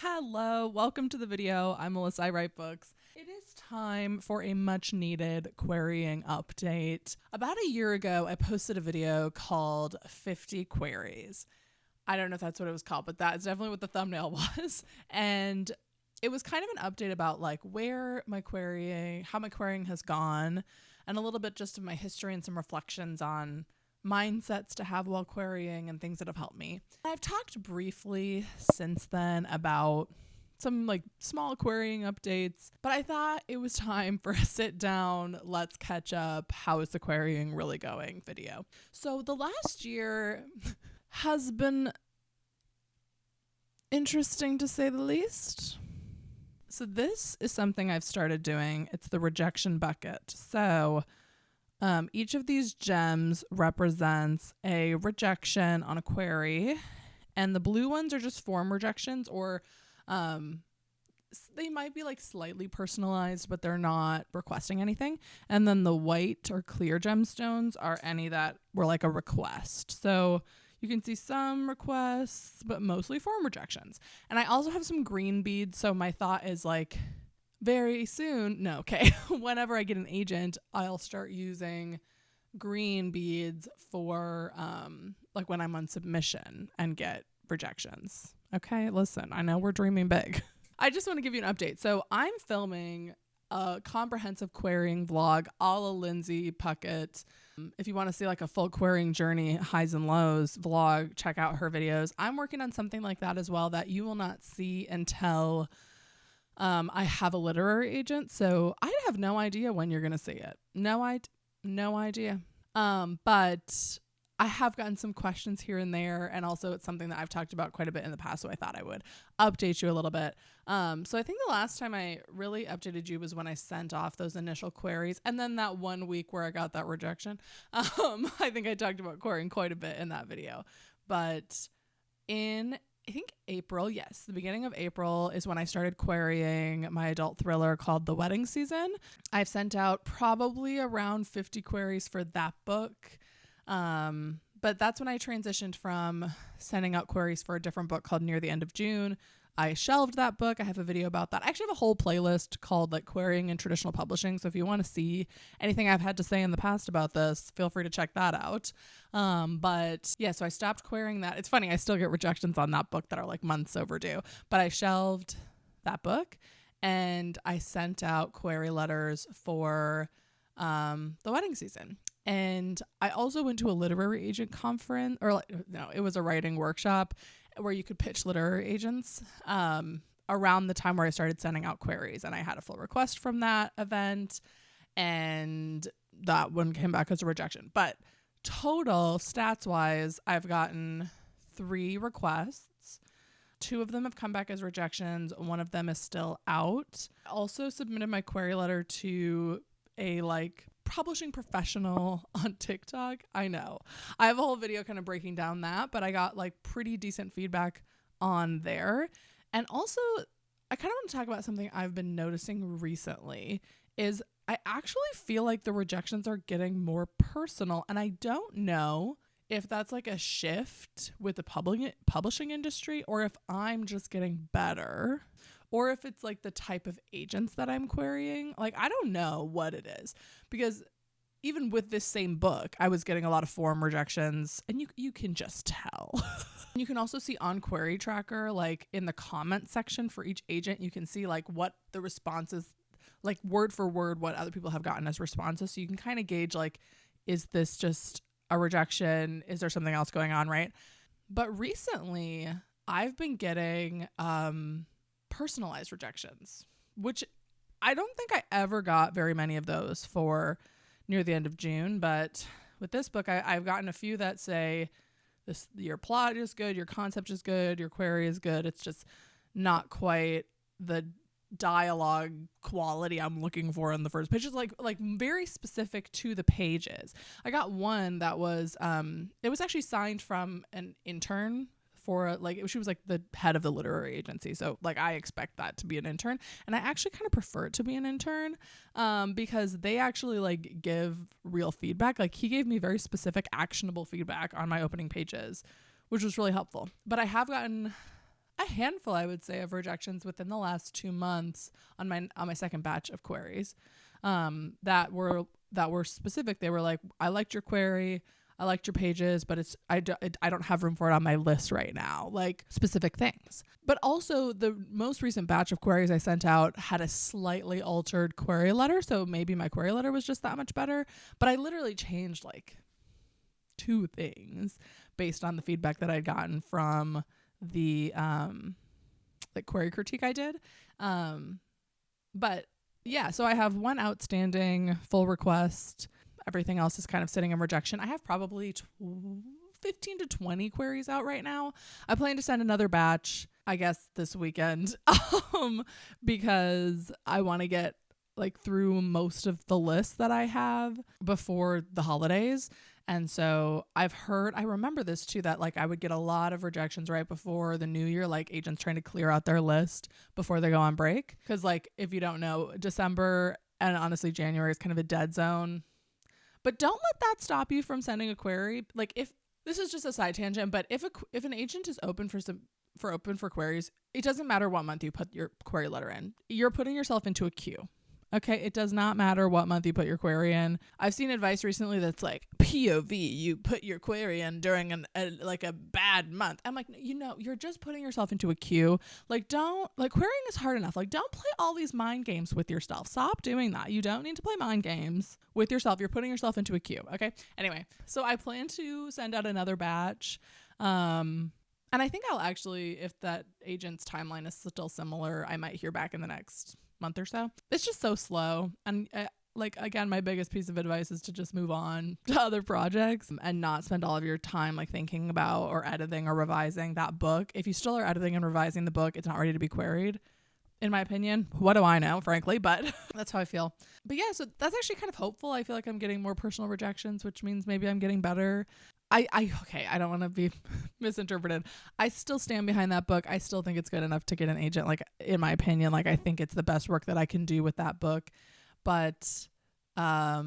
Hello, welcome to the video. I'm Melissa, I write books. It is time for a much needed querying update. About a year ago, I posted a video called 50 Queries. I don't know if that's what it was called, but that's definitely what the thumbnail was. And it was kind of an update about like how my querying has gone, and a little bit just of my history and some reflections on mindsets to have while querying and things that have helped me. I've talked briefly since then about some like small querying updates, but I thought it was time for a sit down, let's catch up, how is the querying really going video. So the last year has been interesting to say the least. So this is something I've started doing. It's the rejection bucket. So each of these gems represents a rejection on a query, and the blue ones are just form rejections, or they might be like slightly personalized, but they're not requesting anything. And then the white or clear gemstones are any that were like a request. So you can see some requests, but mostly form rejections. And I also have some green beads. So my thought is like, whenever I get an agent, I'll start using green beads for like when I'm on submission and get rejections. Okay, listen, I know we're dreaming big. I just want to give you an update. So I'm filming a comprehensive querying vlog a la Lindsay Puckett. If you want to see like a full querying journey, highs and lows vlog, check out her videos. I'm working on something like that as well that you will not see until I have a literary agent, so I have no idea when you're going to see it. No idea. But I have gotten some questions here and there, and also it's something that I've talked about quite a bit in the past, so I thought I would update you a little bit. So I think the last time I really updated you was when I sent off those initial queries, and then that 1 week where I got that rejection. I think I talked about querying quite a bit in that video. But I think April, yes, the beginning of April is when I started querying my adult thriller called The Wedding Season. I've sent out probably around 50 queries for that book. But that's when I transitioned from sending out queries for a different book called Near the End of June. I shelved that book. I have a video about that. I actually have a whole playlist called like querying in traditional publishing. So if you want to see anything I've had to say in the past about this, feel free to check that out. But yeah, so I stopped querying that. It's funny, I still get rejections on that book that are like months overdue, but I shelved that book and I sent out query letters for The Wedding Season. And I also went to a literary agent conference, it was a writing workshop where you could pitch literary agents around the time where I started sending out queries. And I had a full request from that event, and that one came back as a rejection. But total stats wise, I've gotten 3 requests. 2 of them have come back as rejections. 1 of them is still out. I also submitted my query letter to a publishing professional on TikTok. I know I have a whole video kind of breaking down that, but I got like pretty decent feedback on there. And also I kind of want to talk about something I've been noticing recently is I actually feel like the rejections are getting more personal, and I don't know if that's like a shift with the publishing industry, or if I'm just getting better, or if it's like the type of agents that I'm querying. Like, I don't know what it is, because even with this same book, I was getting a lot of form rejections, and you can just tell. You can also see on Query Tracker, like in the comment section for each agent, you can see like what the responses, like word for word, what other people have gotten as responses. So you can kind of gauge like, is this just a rejection? Is there something else going on, right? But recently I've been getting personalized rejections, which I don't think I ever got very many of those for Near the End of June. But with this book, I've gotten a few that say your plot is good, your concept is good, your query is good. It's just not quite the dialogue quality I'm looking for in the first page. It's like very specific to the pages. I got one that was it was actually signed from an intern for she was like the head of the literary agency, so like I expect that to be an intern, and I actually kind of prefer it to be an intern because they actually like give real feedback. Like he gave me very specific actionable feedback on my opening pages, which was really helpful. But I have gotten a handful, I would say, of rejections within the last 2 months on my second batch of queries, that were specific. They were like, I liked your query, I liked your pages, but I don't have room for it on my list right now, like specific things. But also the most recent batch of queries I sent out had a slightly altered query letter, so maybe my query letter was just that much better. But I literally changed like 2 things based on the feedback that I'd gotten from the like query critique I did. But yeah, so I have 1 outstanding full request. Everything else is kind of sitting in rejection. I have probably 15 to 20 queries out right now. I plan to send another batch, I guess, this weekend, because I want to get like through most of the lists that I have before the holidays. And so I remember this too, that like I would get a lot of rejections right before the new year, like agents trying to clear out their list before they go on break. Because like, if you don't know, December and honestly January is kind of a dead zone. But don't let that stop you from sending a query. Like, if this is just a side tangent, but if an agent is open for queries, it doesn't matter what month you put your query letter in. You're putting yourself into a queue. Okay, it does not matter what month you put your query in. I've seen advice recently that's like, POV, you put your query in during a bad month. I'm like, you're just putting yourself into a queue. Like, querying is hard enough. Like, don't play all these mind games with yourself. Stop doing that. You don't need to play mind games with yourself. You're putting yourself into a queue. Okay. Anyway, so I plan to send out another batch. And I think I'll actually, if that agent's timeline is still similar, I might hear back in the next month or so. It's just so slow. And like, again, my biggest piece of advice is to just move on to other projects and not spend all of your time like thinking about or editing or revising that book. If you still are editing and revising the book, it's not ready to be queried, in my opinion. What do I know, frankly, but that's how I feel. But yeah, so that's actually kind of hopeful. I feel like I'm getting more personal rejections, which means maybe I'm getting better. Okay, I don't want to be misinterpreted. I still stand behind that book. I still think it's good enough to get an agent. Like, in my opinion, like, I think it's the best work that I can do with that book. But I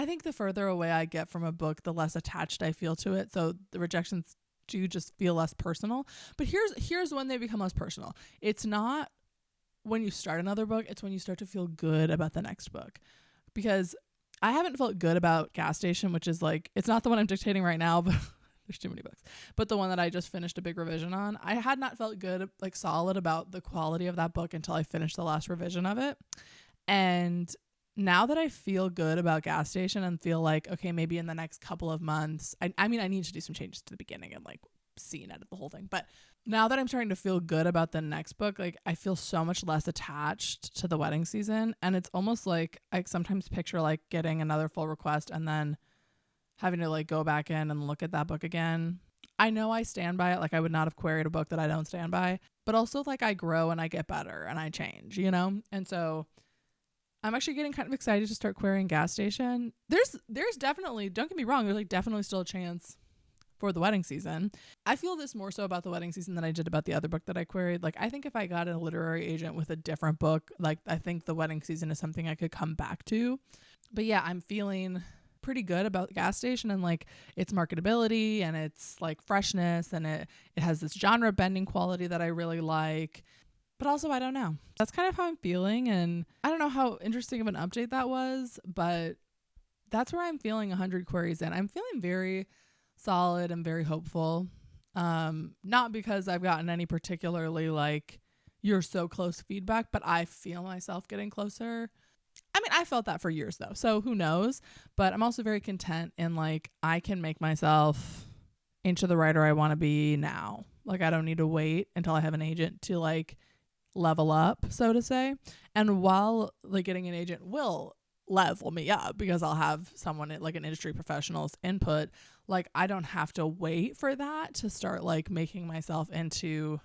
think the further away I get from a book, the less attached I feel to it. So the rejections do just feel less personal. But here's when they become less personal. It's not when you start another book. It's when you start to feel good about the next book. Because I haven't felt good about Gas Station, which is like, it's not the one I'm dictating right now, but there's too many books. But the one that I just finished a big revision on, I had not felt good, like solid about the quality of that book until I finished the last revision of it. And now that I feel good about Gas Station and feel like, okay, maybe in the next couple of months, I mean, I need to do some changes to the beginning and like see and edit the whole thing. But now that I'm starting to feel good about the next book, like I feel so much less attached to the wedding season. And it's almost like I sometimes picture like getting another full request and then having to like go back in and look at that book again. I know I stand by it. Like, I would not have queried a book that I don't stand by, but also like I grow and I get better and I change, And so I'm actually getting kind of excited to start querying Gas Station. There's definitely, don't get me wrong, there's like definitely still a chance for the wedding season. I feel this more so about the wedding season than I did about the other book that I queried. Like, I think if I got a literary agent with a different book, like, I think the wedding season is something I could come back to. But yeah, I'm feeling pretty good about Gas Station and like its marketability and its like freshness, and it has this genre bending quality that I really like. But also, I don't know. That's kind of how I'm feeling, and I don't know how interesting of an update that was, but that's where I'm feeling 100 queries in. I'm feeling very solid and very hopeful. Not because I've gotten any particularly like, you're so close feedback, but I feel myself getting closer. I mean, I felt that for years though, so who knows? But I'm also very content in like, I can make myself into the writer I want to be now. Like, I don't need to wait until I have an agent to like level up, so to say. And while like getting an agent will level me up because I'll have someone like an industry professional's input, like I don't have to wait for that to start like making myself into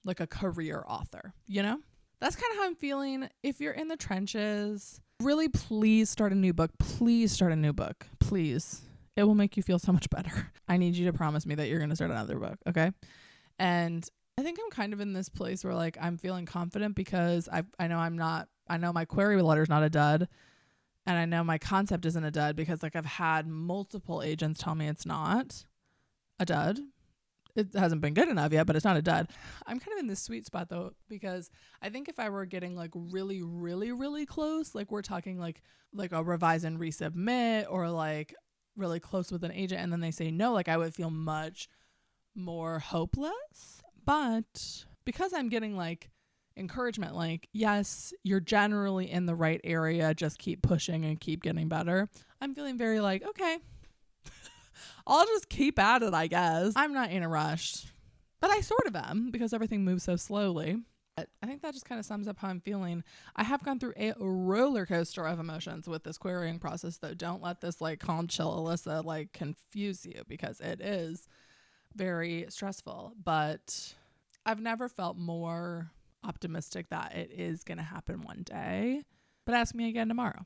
like a career author, That's kind of how I'm feeling. If you're in the trenches, really, please start a new book. Please start a new book. Please. It will make you feel so much better. I need you to promise me that you're going to start another book. Okay. And I think I'm kind of in this place where like I'm feeling confident because I know my query letter's not a dud, and I know my concept isn't a dud because like I've had multiple agents tell me it's not a dud. it hasn't been good enough yet, but it's not a dud. I'm kind of in this sweet spot though, because I think if I were getting like really, really, really close, like we're talking like a revise and resubmit, or like really close with an agent and then they say no, like I would feel much more hopeless. But because I'm getting like encouragement, like, yes, you're generally in the right area, just keep pushing and keep getting better, I'm feeling very like, okay, I'll just keep at it, I guess. I'm not in a rush, but I sort of am because everything moves so slowly. But I think that just kind of sums up how I'm feeling. I have gone through a roller coaster of emotions with this querying process, though. Don't let this like calm, chill Alyssa like confuse you, because it is very stressful. But I've never felt more optimistic that it is going to happen one day. But ask me again tomorrow,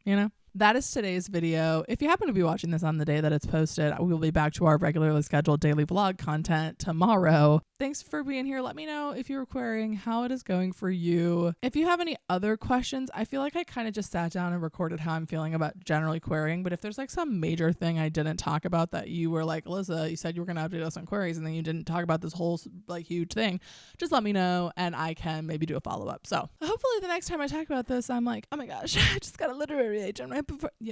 you know? That is today's video. If you happen to be watching this on the day that it's posted, we will be back to our regularly scheduled daily vlog content tomorrow. Thanks for being here. Let me know if you're querying, how it is going for you. If you have any other questions, I feel like I kind of just sat down and recorded how I'm feeling about generally querying. But if there's like some major thing I didn't talk about that you were like, Alyssa, you said you were going to update us on queries and then you didn't talk about this whole like huge thing, just let me know and I can maybe do a follow-up. So hopefully the next time I talk about this, I'm like, oh my gosh, I just got a literary agent right before. Yeah,